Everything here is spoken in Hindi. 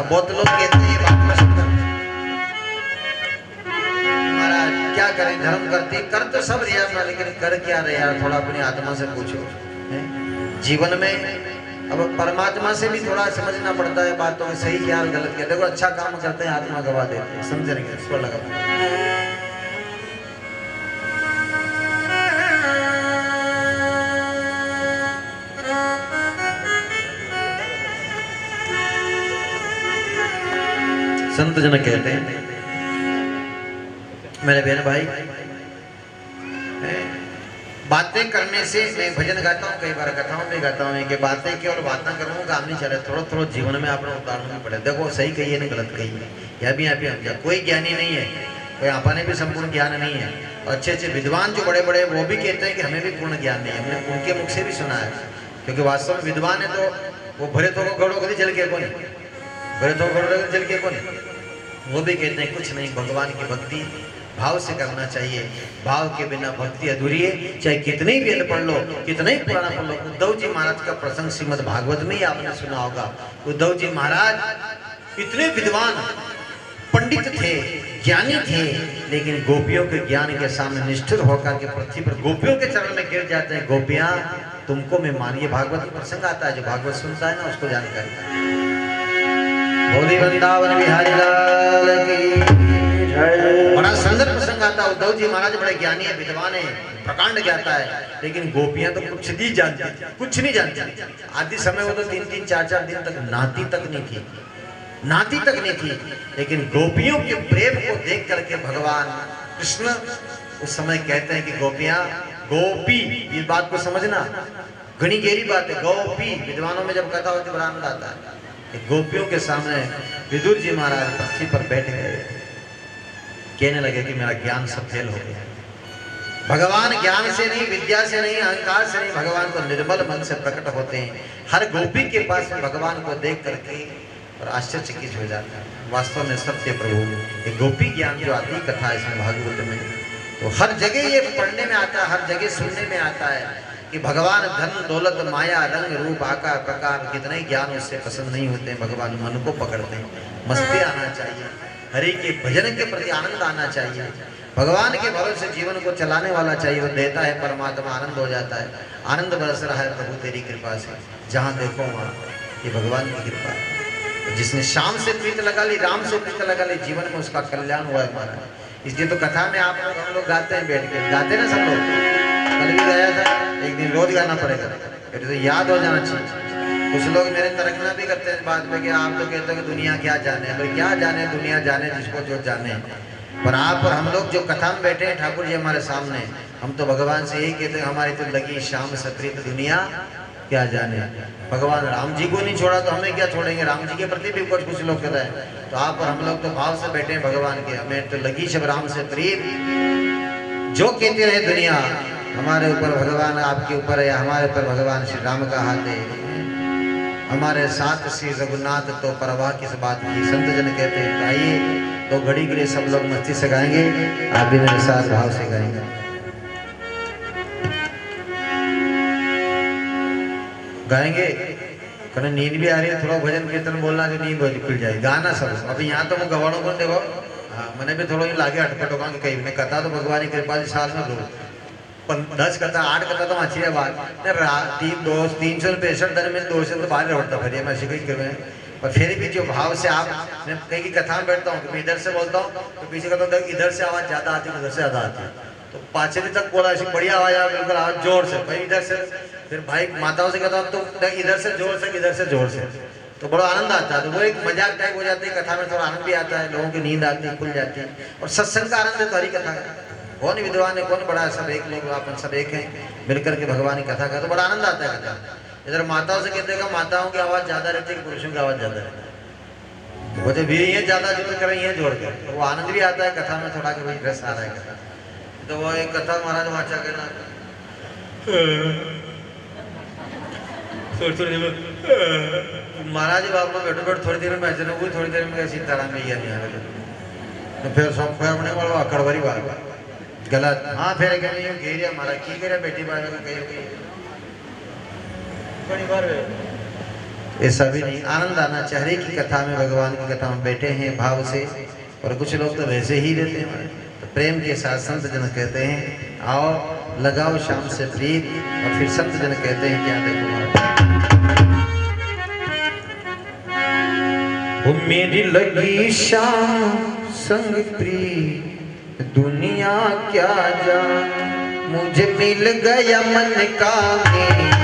बहुत लोग कहते हैं ये बात पसंद करते हैं। महाराज क्या करें, धर्म करते कर तो सब रहे यार, लेकिन कर क्या रहे यार, थोड़ा अपनी आत्मा से पूछो। जीवन में अब परमात्मा से भी थोड़ा समझना पड़ता है बातों में, सही क्या गलत क्या। देखो अच्छा काम करते हैं आत्मा गवा देते हैं, समझेंगे इस पर लगा। संत जन कहते हैं, मेरे बहन भाई, बातें करने से, मैं भजन गाता हूँ, कई बार कथाओं में गाता हूँ कि बातें केवल बातें करूँ काम नहीं चले, थोड़ा थोड़ा जीवन में अपना उतारना पड़े। देखो सही कही है ना गलत कही है, या भी यहाँ पे हम कोई ज्ञानी नहीं है, कोई आपने भी संपूर्ण ज्ञान नहीं है। और अच्छे अच्छे विद्वान जो बड़े बड़े वो भी कहते हैं कि हमें भी पूर्ण ज्ञान नहीं है, हमने उनके मुख से भी सुना है। क्योंकि वास्तव में विद्वान है तो वो भरे तो गौड़ो कभी जल के कौन, भरे तो गौड़ो जल के कौन, वो भी कहते हैं कुछ नहीं, भगवान की भक्ति भाव से करना चाहिए, भाव के बिना भक्ति अधूरी है। चाहे कितने ही वेद पढ़ लो, कितना ही पुराना पढ़ लो। उद्धव जी महाराज का प्रसंग श्रीमद् भागवत में ही आपने सुना होगा। उद्धव जी महाराज इतने विद्वान पंडित थे, ज्ञानी थे, लेकिन गोपियों के ज्ञान के सामने निष्ठुर होकर के पृथ्वी पर गोपियों के चरण में गिर जाते हैं। गोपियां तुमको मैं मानिए, भागवत में प्रसंग आता है, जो भागवत सुनता है ना उसको जानकारी है। बोली वृंदावन बिहारी लाल की जय। बड़ा सुंदर प्रसंग आता है। उद्धव जी महाराज बड़े ज्ञानी है, विद्वान है, प्रकांड ज्ञाता है, लेकिन गोपियां तो कुछ नहीं जानती, कुछ नहीं जानती। आदि समय वो तो 3-3 4-4 दिन तक नहाती तक नहीं थी, नहाती तक नहीं थी। लेकिन गोपियों के प्रेम को देख करके भगवान कृष्ण उस समय कहते हैं कि गोपियां, गोपी, इस बात को समझना, घनी गहरी बात है। गोपी, विद्वानों में जब कथा होती बड़ा आनंद आता है। गोपियों के सामने विदुर जी महाराज पृथ्वी पर बैठ गए, कहने लगे कि मेरा ज्ञान सब फेल हो गया। भगवान ज्ञान से नहीं, विद्या से नहीं, अहंकार से नहीं, भगवान को निर्मल मन से प्रकट होते हैं। हर गोपी के पास में भगवान को देख करके और आश्चर्यचकित हो जाता है। वास्तव में सत्य प्रभु ये गोपी ज्ञान जो आती कथा है इसमें भागवत में, तो हर जगह ये पढ़ने में आता है, हर जगह सुनने में आता है कि भगवान धन दौलत माया रंग रूप आकार प्रकार कितने ज्ञान उससे पसंद नहीं होते हैं। भगवान मन को पकड़ते हैं, मस्ती आना चाहिए, हरि के भजन के प्रति आनंद आना चाहिए, भगवान के भरोसे जीवन को चलाने वाला चाहिए। वो देता है परमात्मा, आनंद हो जाता है, आनंद बरस रहा है प्रभु तेरी कृपा से, जहाँ देखो वहाँ ये भगवान की कृपा है। तो जिसने शाम से प्रीत लगा ली, राम से प्रीत लगा ली, जीवन में उसका कल्याण हुआ है हमारा। इसलिए तो कथा में आप लोग, हम लोग गाते हैं, बैठ के गाते ना सब लोग, कल भी गाया था, एक दिन रोज गाना पड़ेगा, तो याद हो जाना चाहिए। कुछ लोग मेरे तरकना भी करते हैं बाद में कि आप तो कहते हो कि दुनिया क्या जाने, भाई क्या जाने, दुनिया जाने जिसको जो जाने। पर आप और हम लोग जो कथा में बैठे हैं, ठाकुर जी हमारे सामने, हम तो भगवान से यही कहते हैं हमारी तो लगी शाम सप्रीत दुनिया क्या जाने। भगवान राम जी को नहीं छोड़ा तो हमें क्या छोड़ेंगे, राम जी के प्रति भी कुछ लोग कहते हैं। तो आप और हम लोग तो भाव से बैठे हैं भगवान के, हमें तो लगी सब राम से प्रीत। जो कहते रहे दुनिया, हमारे ऊपर भगवान आपके ऊपर है, हमारे ऊपर भगवान श्री राम का हाथ है, हमारे साथ श्री रघुनाथ तो परवाह किस बात की। संत जन कहते हैं आइए तो घड़ी घड़ी सब लोग मस्ती से गाएंगे, आप भी मेरे साथ भाव से गाएंगे। गाएंगे कहीं नींद भी आ रही है, थोड़ा भजन कीर्तन बोलना जो नींद खुल जाए, गाना सब। अभी यहाँ तो मैं गवाड़ों को देखो, हाँ मैंने भी थोड़ा लागे अटपट होगा कि कहीं मैं कथा तो भगवान की कृपा से साल में 10 कथा 8 कथा तो अच्छी है बात। 365 दिन में 2 से तो बाहर लौटता फिर मैं शिकायत कर रहे हैं। पर फिर भी जो भाव से आप, मैं कहीं की कथा में बैठता हूँ तो इधर से बोलता हूँ तो पीछे कहता हूँ इधर से आवाज़ ज़्यादा आती है, उधर से ज़्यादा आती है, तो पाँचवीं तक बोला ऐसी बढ़िया आवाज़ आ, बिल्कुल आवाज़ जोर से, भाई इधर से। फिर भाई माताओं से कहता हूँ तो इधर से जोर से, इधर से जोर से, तो बड़ा आनंद आता है। तो वो एक मजाक टाइप हो जाती है, कथा में थोड़ा आनंद भी आता है, लोगों की नींद आती है, खुल जाती है। और सत्संग का आनंद है तो हरी कथा है, कौन विद्वान है कौन बड़ा है, सब एक लोग अपन सब एक हैं, मिलकर के भगवान की कथा का तो बड़ा आनंद आता है कथा। इधर माताओं से कहते हैं माताओं की आवाज़ ज़्यादा रहती है, पुरुषों की आवाज़ ज़्यादा रहती है, वो जब ये ज़्यादा जोर कर रही है जोड़ के, तो वो आनंद भी आता है कथा में थोड़ा कि भाई रस आ रहा है कथा। तो वो एक कथा महाराज वाचा के ना महाराज बाबू में बैठो बैठो थोड़ी देर में ऐसे वो थोड़ी देर में सीताराम में नहीं आ रहा, तो फिर सब अपने वाला अकड़वरी बात गलत। हाँ फिर कहीं घेरिया महाराज की करे बेटी बार कहीं बड़ी बार ऐसा भी नहीं, आनंद आना चाहिए कि कथा में, भगवान की कथा में बैठे हैं भाव से। और कुछ लोग तो वैसे ही रहते हैं, तो प्रेम के साथ संत जन कहते हैं आओ लगाओ शाम से प्रीत, और फिर संत जन कहते हैं क्या, देखो वो मेरी लगी शाम संग प्रीत दुनिया क्या जान, मुझे मिल गया मन का मेरी